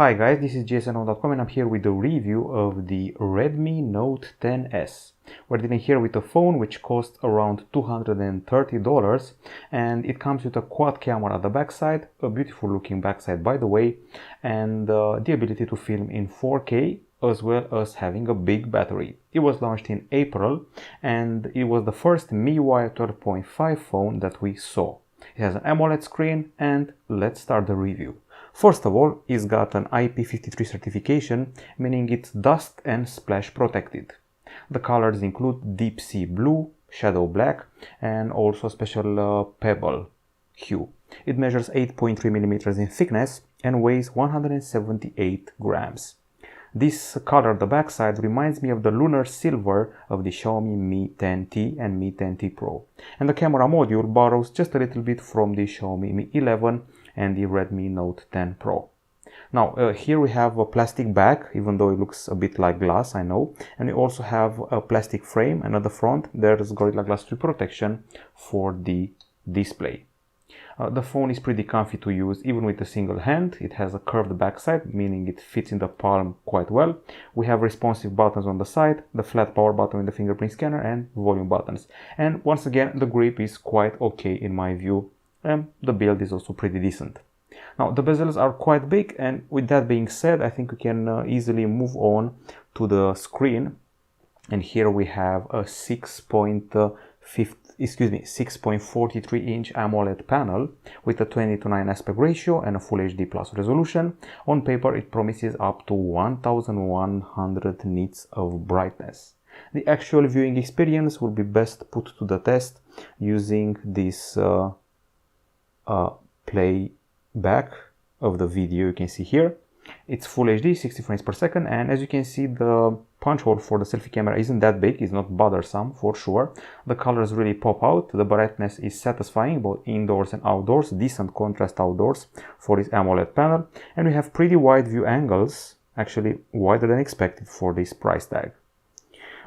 Hi guys, this is jsno.com and I'm here with a review of the Redmi Note 10s. We're dealing here with a phone which costs around $230 and it comes with a quad camera at the backside, a beautiful looking backside by the way, and the ability to film in 4K as well as having a big battery. It was launched in April and it was the first MIUI 12.5 phone that we saw. It has an AMOLED screen and let's start the review. First of all, it's got an IP53 certification, meaning it's dust and splash protected. The colors include deep sea blue, shadow black, and also special pebble hue. It measures 8.3 mm in thickness and weighs 178 grams. This color at the backside reminds me of the lunar silver of the Xiaomi Mi 10T and Mi 10T Pro. And the camera module borrows just a little bit from the Xiaomi Mi 11 and the Redmi Note 10 Pro. Now here we have a plastic back, even though it looks a bit like glass, I know. And we also have a plastic frame, and at the front there's Gorilla Glass 3 protection for the display. The phone is pretty comfy to use even with a single hand. It has a curved backside, meaning it fits in the palm quite well. We have responsive buttons on the side, the flat power button with the fingerprint scanner, and volume buttons. And once again, the grip is quite okay in my view, and the build is also pretty decent. Now the bezels are quite big, and with that being said, I think we can easily move on to the screen. And here we have a 6.43 inch AMOLED panel with a 20:9 aspect ratio and a Full HD Plus resolution. On paper it promises up to 1100 nits of brightness. The actual viewing experience will be best put to the test using this playback of the video you can see here. It's Full HD, 60 frames per second, and as you can see, the punch hole for the selfie camera isn't that big, it's not bothersome for sure. The colors really pop out, the brightness is satisfying both indoors and outdoors, decent contrast outdoors for this AMOLED panel, and we have pretty wide view angles, actually wider than expected for this price tag.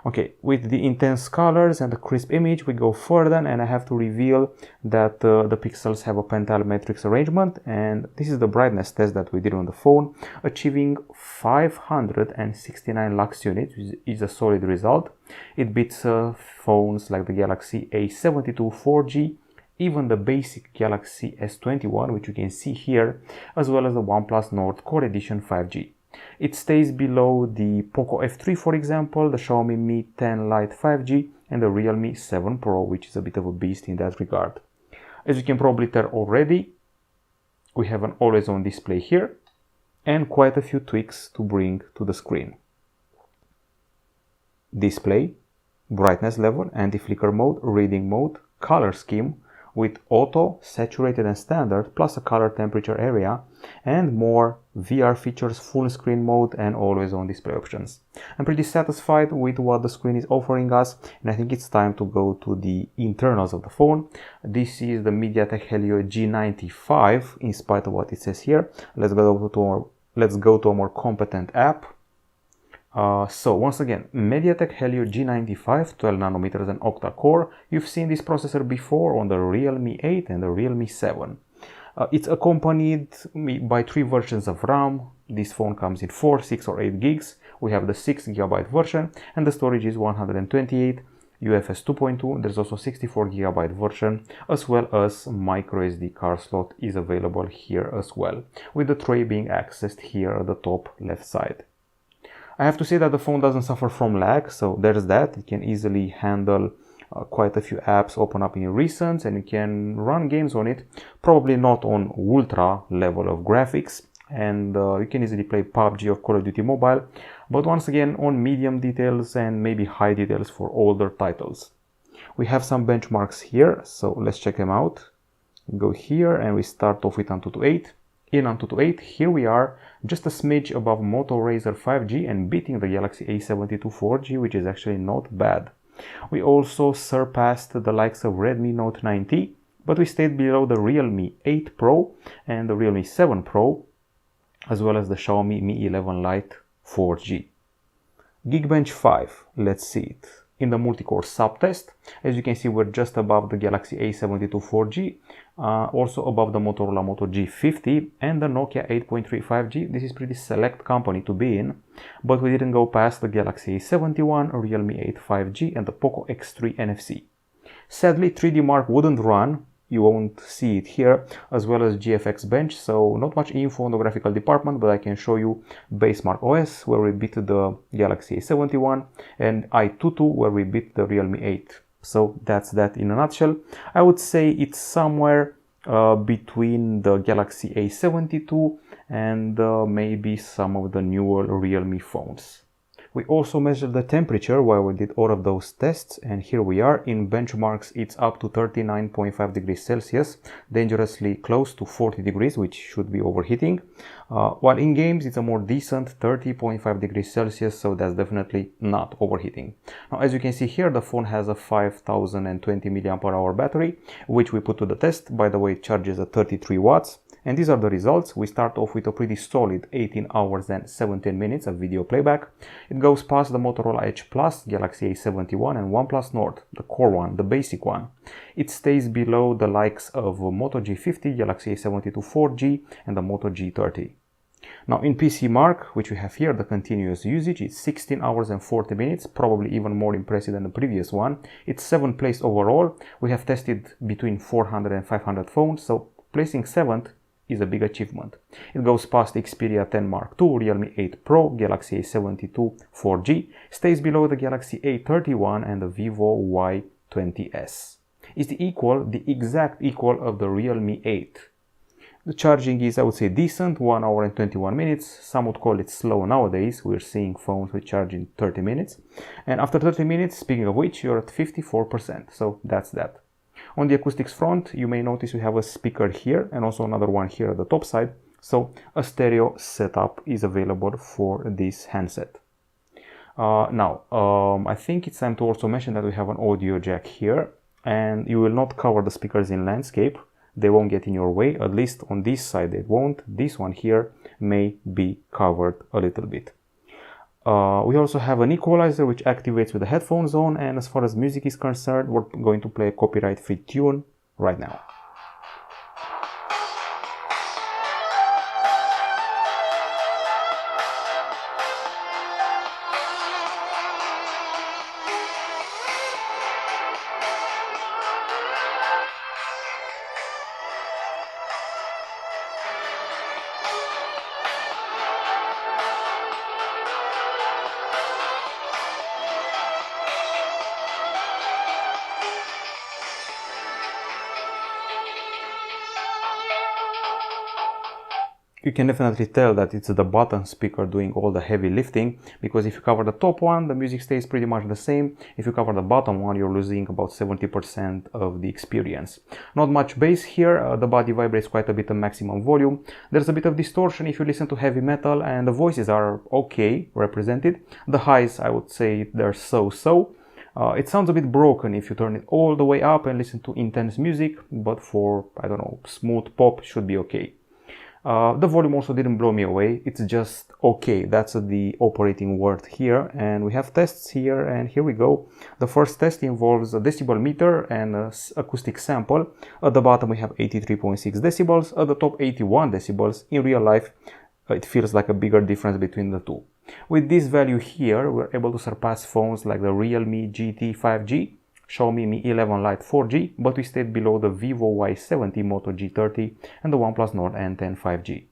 Okay, with the intense colors and the crisp image, we go further, and I have to reveal that the pixels have a pentile matrix arrangement, and this is the brightness test that we did on the phone, achieving 569 lux units, which is a solid result. It beats phones like the Galaxy A72 4G, even the basic Galaxy S21, which you can see here, as well as the OnePlus Nord Core Edition 5G. It stays below the Poco F3, for example, the Xiaomi Mi 10 Lite 5G, and the Realme 7 Pro, which is a bit of a beast in that regard. As you can probably tell already, we have an always-on display here, and quite a few tweaks to bring to the screen. Display, brightness level, anti-flicker mode, reading mode, color scheme, with auto, saturated and standard, plus a color temperature area, and more VR features, full screen mode, and always on display options. I'm pretty satisfied with what the screen is offering us, and I think it's time to go to the internals of the phone. This is the MediaTek Helio G95, in spite of what it says here. Let's go to a more competent app. So once again, MediaTek Helio G95, 12 nanometers and octa-core. You've seen this processor before on the Realme 8 and the Realme 7. It's accompanied by 3 versions of RAM. This phone comes in 4, 6 or 8 gigs. We have the 6 GB version, and the storage is 128, UFS 2.2. There's also 64 GB version, as well as microSD card slot is available here as well, with the tray being accessed here at the top left side. I have to say that the phone doesn't suffer from lag, so there's that. It can easily handle quite a few apps open up in recents, and you can run games on it, probably not on ultra level of graphics, and you can easily play PUBG or Call of Duty Mobile, but once again on medium details and maybe high details for older titles. We have some benchmarks here, so let's check them out. Go here and we start off with Antutu 8. In Antutu 8, here we are, just a smidge above Moto Razr 5G and beating the Galaxy A72 4G, which is actually not bad. We also surpassed the likes of Redmi Note 9T, but we stayed below the Realme 8 Pro and the Realme 7 Pro, as well as the Xiaomi Mi 11 Lite 4G. Geekbench 5, let's see it. in the multi-core subtest. As you can see, we're just above the Galaxy A72 4G, also above the Motorola Moto G50 and the Nokia 8.3 5G. This is pretty select company to be in, but we didn't go past the Galaxy A71, Realme 8 5G and the Poco X3 NFC. Sadly, 3D Mark wouldn't run. You won't see it here, as well as GFX Bench, so not much info on the graphical department, but I can show you Basemark OS, where we beat the Galaxy A71, and i22, where we beat the Realme 8. So that's that in a nutshell. I would say it's somewhere between the Galaxy A72 and maybe some of the newer Realme phones. We also measured the temperature while we did all of those tests, and here we are. In benchmarks it's up to 39.5 degrees Celsius, dangerously close to 40 degrees, which should be overheating. While in games it's a more decent 30.5 degrees Celsius, so that's definitely not overheating. Now, as you can see here, the phone has a 5020 mAh battery, which we put to the test. By the way, it charges at 33 watts. And these are the results. We start off with a pretty solid 18 hours and 17 minutes of video playback. It goes past the Motorola Edge Plus, Galaxy A71 and OnePlus Nord, the core one, the basic one. It stays below the likes of Moto G50, Galaxy A72 4G and the Moto G30. Now in PC Mark, which we have here, the continuous usage, it's 16 hours and 40 minutes, probably even more impressive than the previous one. It's 7th place overall. We have tested between 400 and 500 phones, so placing 7th is a big achievement. It goes past the Xperia 10 Mark II, Realme 8 Pro, Galaxy A72 4G, stays below the Galaxy A31 and the Vivo Y20s. It's the exact equal of the Realme 8. The charging is, I would say, decent, 1 hour and 21 minutes. Some would call it slow nowadays. We're seeing phones with charge in 30 minutes. And after 30 minutes, speaking of which, you're at 54%. So that's that. On the acoustics front, you may notice we have a speaker here and also another one here at the top side. So a stereo setup is available for this handset. I think it's time to also mention that we have an audio jack here, and you will not cover the speakers in landscape. They won't get in your way, at least on this side they won't. This one here may be covered a little bit. We also have an equalizer which activates with the headphones on, and as far as music is concerned, we're going to play a copyright-free tune right now. You can definitely tell that it's the button speaker doing all the heavy lifting, because if you cover the top one, the music stays pretty much the same. If you cover the bottom one, you're losing about 70% of the experience. Not much bass here, the body vibrates quite a bit at maximum volume. There's a bit of distortion if you listen to heavy metal, and the voices are okay represented. The highs, I would say they're so-so. It sounds a bit broken if you turn it all the way up and listen to intense music, but for, I don't know, smooth pop should be okay. The volume also didn't blow me away, it's just okay, that's the operating word here. And we have tests here, and here we go. The first test involves a decibel meter and an acoustic sample. At the bottom we have 83.6 decibels, at the top 81 decibels. In real life it feels like a bigger difference between the two. With this value here, we're able to surpass phones like the Realme GT 5G, Xiaomi Mi 11 Lite 4G, but we stayed below the Vivo Y70 Moto G30 and the OnePlus Nord N10 5G.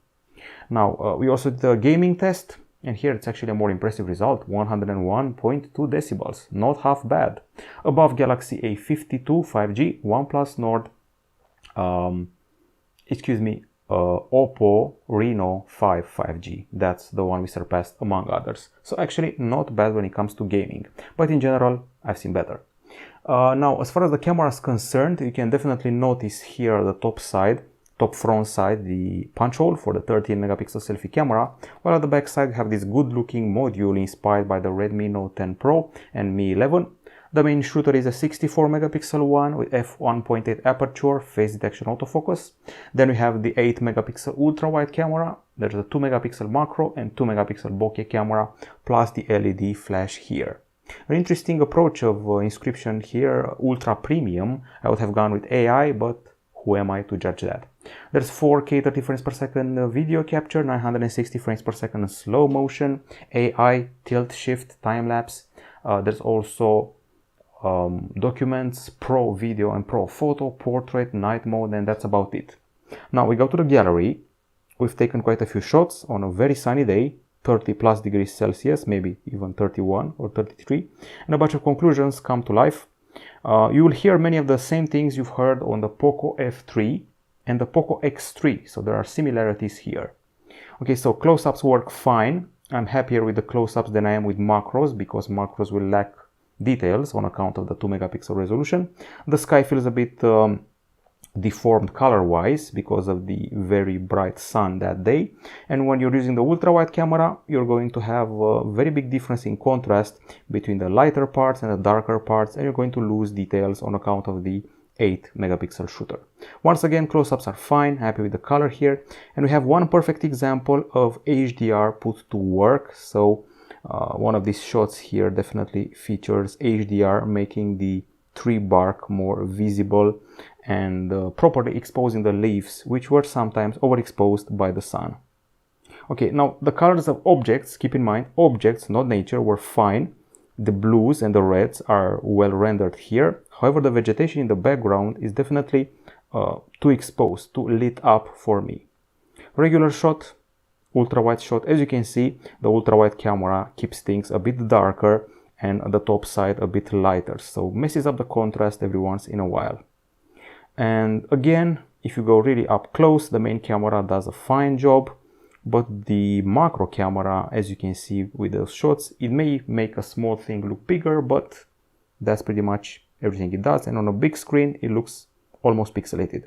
Now, we also did a gaming test, and here it's actually a more impressive result, 101.2 decibels, not half bad. Above Galaxy A52 5G, OnePlus Nord, Oppo Reno 5 5G. That's the one we surpassed among others. So actually not bad when it comes to gaming, but in general I've seen better. Now, as far as the camera is concerned, you can definitely notice here at the top front side, the punch hole for the 13 megapixel selfie camera, while at the back side we have this good looking module inspired by the Redmi Note 10 Pro and Mi 11. The main shooter is a 64 megapixel one with f1.8 aperture, face detection autofocus. Then we have the 8 megapixel ultra-wide camera. There's a 2 megapixel macro and 2 megapixel bokeh camera, plus the LED flash here. An interesting approach of inscription here, ultra premium. I would have gone with AI, but who am I to judge that? There's 4K 30 frames per second video capture, 960 frames per second slow motion, AI, tilt shift, time lapse. There's also documents, pro video and pro photo, portrait, night mode, and that's about it. Now we go to the gallery. We've taken quite a few shots on a very sunny day, 30 plus degrees Celsius, maybe even 31 or 33, and a bunch of conclusions come to life. You will hear many of the same things you've heard on the Poco F3 and the Poco X3, so there are similarities here. Okay, so close-ups work fine. I'm happier with the close-ups than I am with macros, because macros will lack details on account of the 2 megapixel resolution. The sky feels a bit deformed color-wise because of the very bright sun that day, and when you're using the ultra-wide camera, you're going to have a very big difference in contrast between the lighter parts and the darker parts, and you're going to lose details on account of the 8 megapixel shooter. Once again, close-ups are fine, happy with the color here, and we have one perfect example of HDR put to work. So one of these shots here definitely features HDR, making the tree bark more visible and properly exposing the leaves, which were sometimes overexposed by the sun. Okay, now the colors of objects, keep in mind, objects, not nature, were fine. The blues and the reds are well rendered here. However, the vegetation in the background is definitely too exposed, too lit up for me. Regular shot, ultra-wide shot. As you can see, the ultra-wide camera keeps things a bit darker and the top side a bit lighter, so messes up the contrast every once in a while. And again, if you go really up close, the main camera does a fine job, but the macro camera, as you can see with those shots, it may make a small thing look bigger, but that's pretty much everything it does, and on a big screen it looks almost pixelated.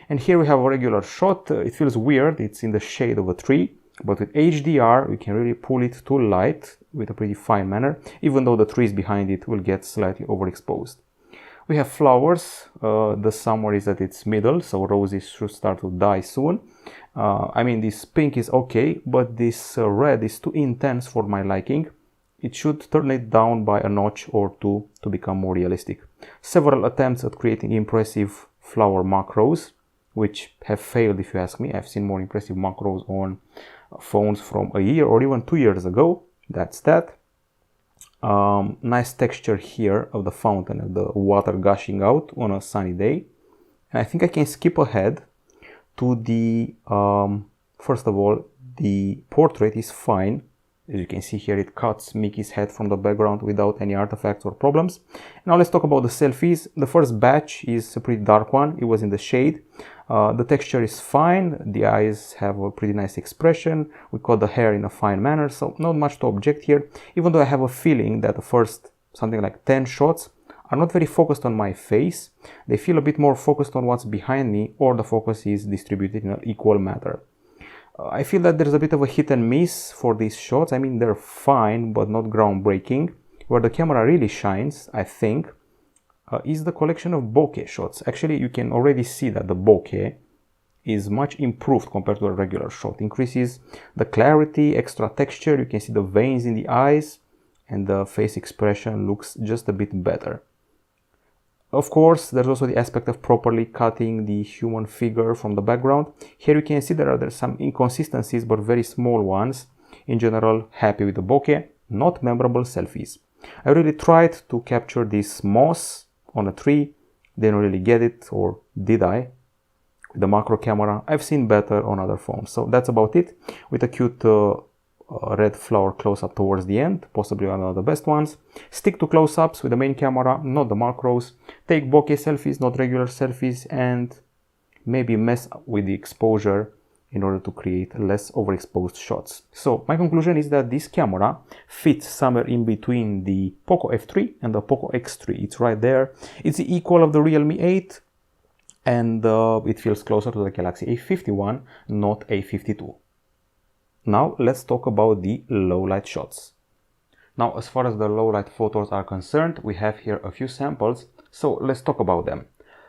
And here we have a regular shot. It feels weird, it's in the shade of a tree, but with HDR we can really pull it to light with a pretty fine manner, even though the trees behind it will get slightly overexposed. We have flowers. The summary is at its middle, so roses should start to die soon. I mean, this pink is okay, but this red is too intense for my liking. It should turn it down by a notch or two to become more realistic. Several attempts at creating impressive flower macros, which have failed if you ask me. I've seen more impressive macros on phones from a year or even 2 years ago. That's that. Nice texture here of the fountain and the water gushing out on a sunny day. And I think I can skip ahead to the first of all, the portrait is fine. As you can see here, it cuts Mickey's head from the background without any artifacts or problems. Now let's talk about the selfies. The first batch is a pretty dark one. It was in the shade. The texture is fine. The eyes have a pretty nice expression. We cut the hair in a fine manner, so not much to object here, even though I have a feeling that the first something like 10 shots are not very focused on my face. They feel a bit more focused on what's behind me, or the focus is distributed in an equal manner. I feel that there's a bit of a hit and miss for these shots. I mean, they're fine, but not groundbreaking. Where the camera really shines, I think, is the collection of bokeh shots. Actually, you can already see that the bokeh is much improved compared to a regular shot. Increases the clarity, extra texture, you can see the veins in the eyes, and the face expression looks just a bit better. Of course, there's also the aspect of properly cutting the human figure from the background. Here you can see there are some inconsistencies, but very small ones. In general, happy with the bokeh, not memorable selfies. I really tried to capture this moss on a tree, didn't really get it, or did I? With the macro camera, I've seen better on other phones. So that's about it, with a cute red flower close-up towards the end, possibly one of the best ones. Stick to close-ups with the main camera, not the macros. Take bokeh selfies, not regular selfies, and maybe mess with the exposure in order to create less overexposed shots. So my conclusion is that this camera fits somewhere in between the Poco F3 and the Poco X3. It's right there. It's the equal of the Realme 8, and it feels closer to the Galaxy A51, not A52. Now let's talk about the low light shots. Now, as far as the low light photos are concerned, we have here a few samples, so let's talk about them.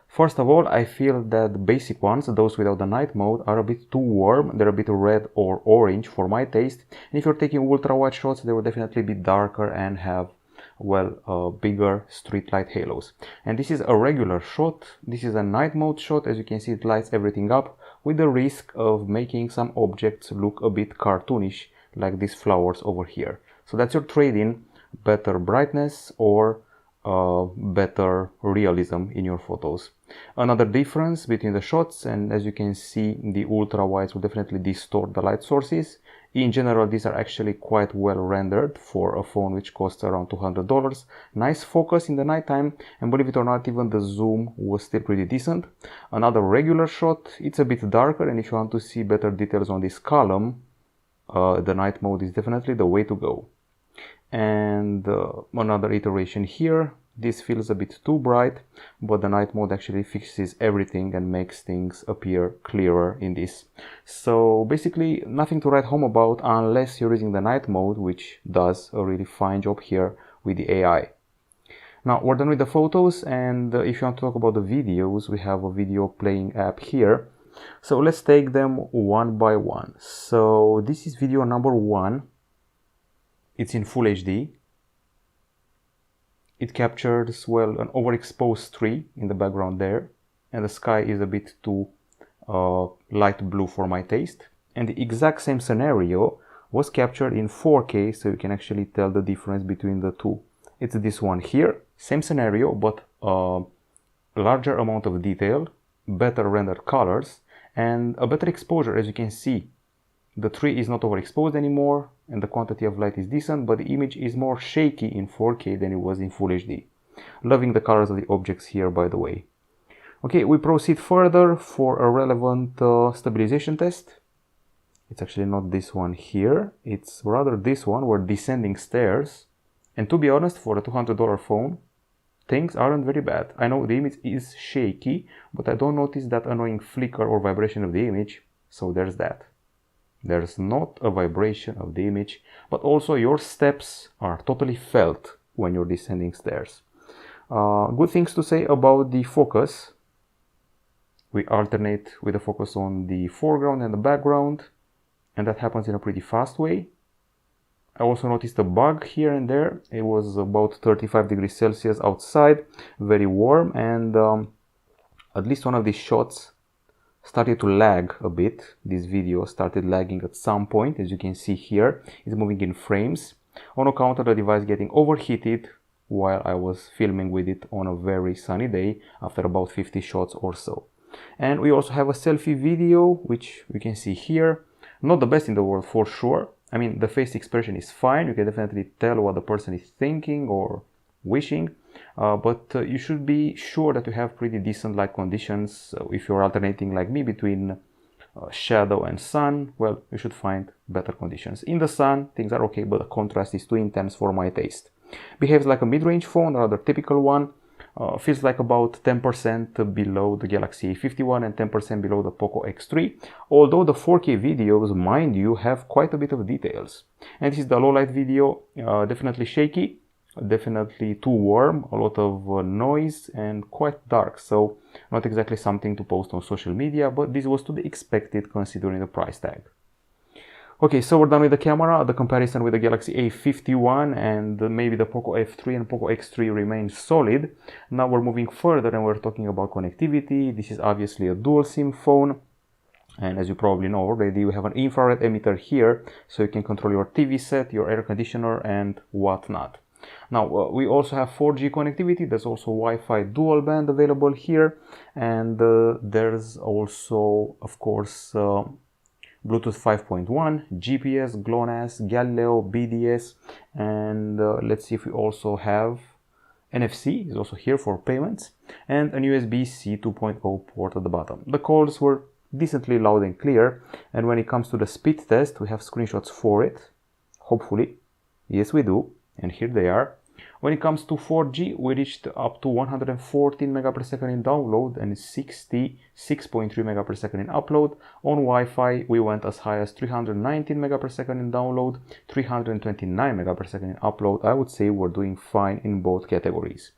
First of all, I feel that the basic ones, those without the night mode, are a bit too warm. They're a bit red or orange for my taste. And if you're taking ultra wide shots, they will definitely be darker and have bigger street light halos. And this is a regular shot. This is a night mode shot. As you can see, it lights everything up with the risk of making some objects look a bit cartoonish, like these flowers over here. So that's your trade-in: better brightness or better realism in your photos. Another difference between the shots, and as you can see, the ultra wides will definitely distort the light sources. In general, these are actually quite well rendered for a phone which costs around $200. Nice focus in the nighttime, and believe it or not, even the zoom was still pretty decent. Another regular shot, it's a bit darker, and if you want to see better details on this column, the night mode is definitely the way to go. And another iteration here, this feels a bit too bright, but the night mode actually fixes everything and makes things appear clearer in this. So basically nothing to write home about unless you're using the night mode, which does a really fine job here with the AI. Now we're done with the photos, and if you want to talk about the videos, we have a video playing app here. So let's take them one by one. So this is video number 1. It's in Full HD. It captures, well, an overexposed tree in the background there, and the sky is a bit too light blue for my taste. And the exact same scenario was captured in 4K, so you can actually tell the difference between the two. It's this one here, same scenario, but a larger amount of detail, better rendered colors, and a better exposure. As you can see, the tree is not overexposed anymore, and the quantity of light is decent, but the image is more shaky in 4K than it was in Full HD. Loving the colors of the objects here, by the way. Okay, we proceed further for a relevant stabilization test. It's actually not this one here, it's rather this one. We're descending stairs, and to be honest, for a $200 phone, things aren't very bad. I know the image is shaky, but I don't notice that annoying flicker or vibration of the image, so there's that. There's not a vibration of the image, but also your steps are totally felt when you're descending stairs. Good things to say about the focus. We alternate with the focus on the foreground and the background, and that happens in a pretty fast way. I also noticed a bug here and there. It was about 35 degrees Celsius outside, very warm, and at least one of these shots started to lag a bit. This video started lagging at some point. As you can see here, it's moving in frames on account of the device getting overheated while I was filming with it on a very sunny day after about 50 shots or so. And we also have a selfie video, which we can see here. Not the best in the world for sure. I mean, the face expression is fine. You can definitely tell what the person is thinking or wishing, but you should be sure that you have pretty decent light conditions. If you're alternating like me between shadow and sun, well, you should find better conditions. In the sun, things are okay, but the contrast is too intense for my taste. Behaves like a mid-range phone, a rather typical one. Feels like about 10% below the Galaxy A51 and 10% below the Poco X3, although the 4K videos, mind you, have quite a bit of details. And this is the low light video, definitely shaky, definitely too warm, a lot of noise, and quite dark, so not exactly something to post on social media, but this was to be expected considering the price tag. Okay, so we're done with the camera. The comparison with the Galaxy A51 and maybe the Poco F3 and Poco X3 remains solid. Now we're moving further and we're talking about connectivity. This is obviously a dual SIM phone. And as you probably know already, we have an infrared emitter here, so you can control your TV set, your air conditioner, and whatnot. Now, we also have 4G connectivity. There's also Wi-Fi dual band available here. And there's also, of course, Bluetooth 5.1, GPS, GLONASS, Galileo, BDS, and let's see if we also have NFC, is also here for payments, and an USB-C 2.0 port at the bottom. The calls were decently loud and clear, and when it comes to the speed test, we have screenshots for it, hopefully. Yes, we do, and here they are. When it comes to 4G, we reached up to 114 megapers in download and 66.3 megapers in upload. On Wi-Fi, we went as high as 319 megapers in download, 329 megapers in upload. I would say we're doing fine in both categories.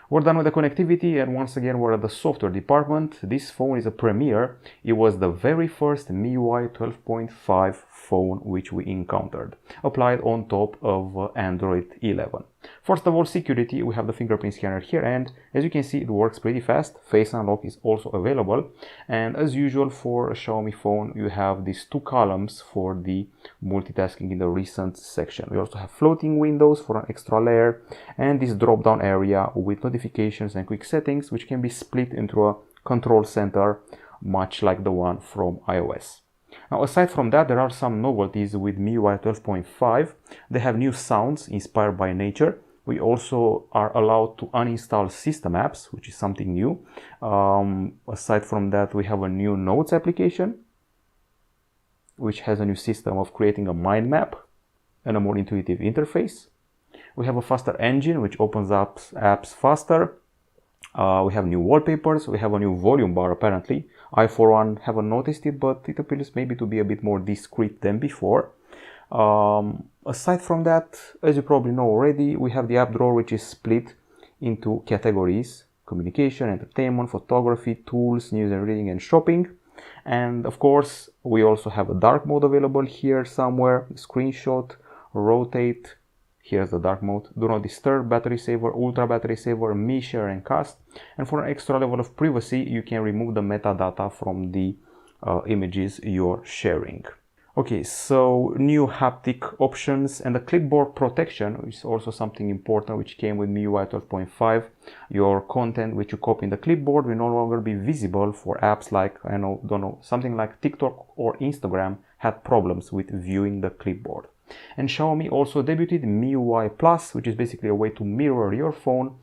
We're done with the connectivity, and once again we're at the software department. This phone is a premiere. It was the very first MIUI 12.5 phone which we encountered, applied on top of Android 11. First of all, security, we have the fingerprint scanner here, and as you can see, it works pretty fast. Face unlock is also available, and as usual for a Xiaomi phone, you have these two columns for the multitasking in the recent section. We also have floating windows for an extra layer, and this drop down area with notifications and quick settings, which can be split into a control center, much like the one from iOS. Now, aside from that, there are some novelties with MIUI 12.5. They have new sounds inspired by nature. We also are allowed to uninstall system apps, which is something new. Aside from that, we have a new Notes application, which has a new system of creating a mind map and a more intuitive interface. We have a faster engine, which opens up apps faster. We have new wallpapers. We have a new volume bar, apparently. I, for one, haven't noticed it, but it appears maybe to be a bit more discreet than before. Aside from that, as you probably know already, we have the app drawer, which is split into categories: communication, entertainment, photography, tools, news and reading, and shopping. And of course, we also have a dark mode available here somewhere: screenshot, rotate. Here's the dark mode: do not disturb, battery saver, ultra battery saver, me, share and cast. And for an extra level of privacy, you can remove the metadata from the images you're sharing. Okay, so new haptic options and the clipboard protection, which is also something important, which came with MIUI 12.5. Your content which you copy in the clipboard will no longer be visible for apps like, something like TikTok or Instagram had problems with viewing the clipboard. And Xiaomi also debuted MIUI Plus, which is basically a way to mirror your phone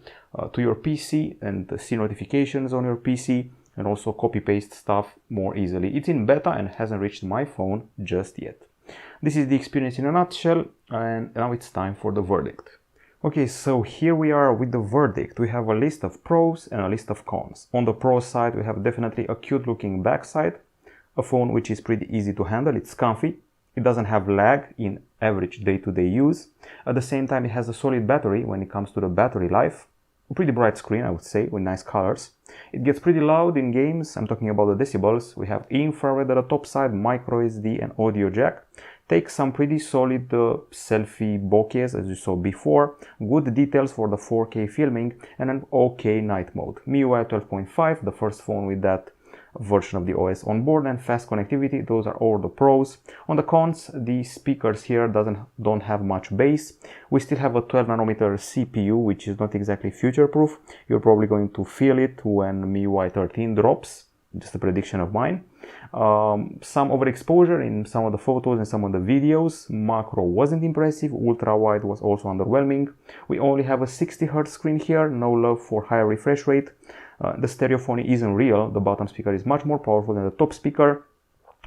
to your PC and see notifications on your PC, and also copy-paste stuff more easily. It's in beta and hasn't reached my phone just yet. This is the experience in a nutshell, and now it's time for the verdict. Okay, so here we are with the verdict. We have a list of pros and a list of cons. On the pro side, we have definitely a cute-looking backside, a phone which is pretty easy to handle. It's comfy. It doesn't have lag in average day-to-day use. At the same time, it has a solid battery when it comes to the battery life. A pretty bright screen, I would say, with nice colors. It gets pretty loud in games. I'm talking about the decibels. We have infrared at the top side, microSD and audio jack. Takes some pretty solid selfie bokehs, as you saw before. Good details for the 4K filming and an okay night mode. MIUI 12.5, the first phone with that version of the OS on board, and fast connectivity. Those are all the pros. On the cons, the speakers here don't have much bass. We still have a 12 nanometer CPU, which is not exactly future proof. You're probably going to feel it when MIUI 13 drops, just a prediction of mine. Some overexposure in some of the photos and some of the videos. Macro wasn't impressive. Ultra wide was also underwhelming. We only have a 60 Hz screen here, no love for higher refresh rate. The stereophony isn't real. The bottom speaker is much more powerful than the top speaker,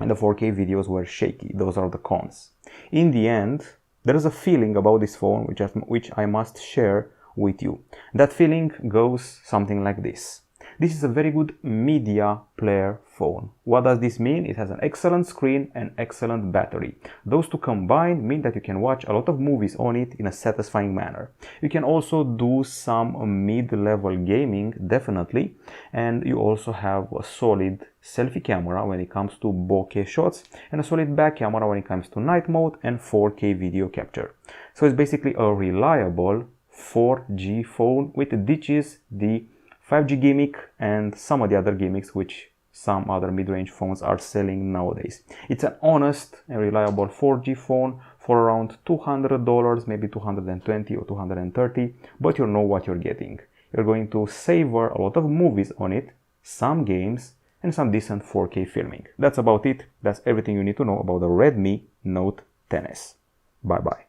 and the 4K videos were shaky. Those are the cons. In the end, there is a feeling about this phone which I must share with you. That feeling goes something like this. This is a very good media player phone. What does this mean? It has an excellent screen and excellent battery. Those two combined mean that you can watch a lot of movies on it in a satisfying manner. You can also do some mid-level gaming, definitely, and you also have a solid selfie camera when it comes to bokeh shots, and a solid back camera when it comes to night mode and 4K video capture. So it's basically a reliable 4G phone which ditches the 5G gimmick and some of the other gimmicks which some other mid-range phones are selling nowadays. It's an honest and reliable 4G phone for around $200, maybe $220 or $230, but you know what you're getting. You're going to savor a lot of movies on it, some games, and some decent 4K filming. That's about it. That's everything you need to know about the Redmi Note 10s. Bye bye.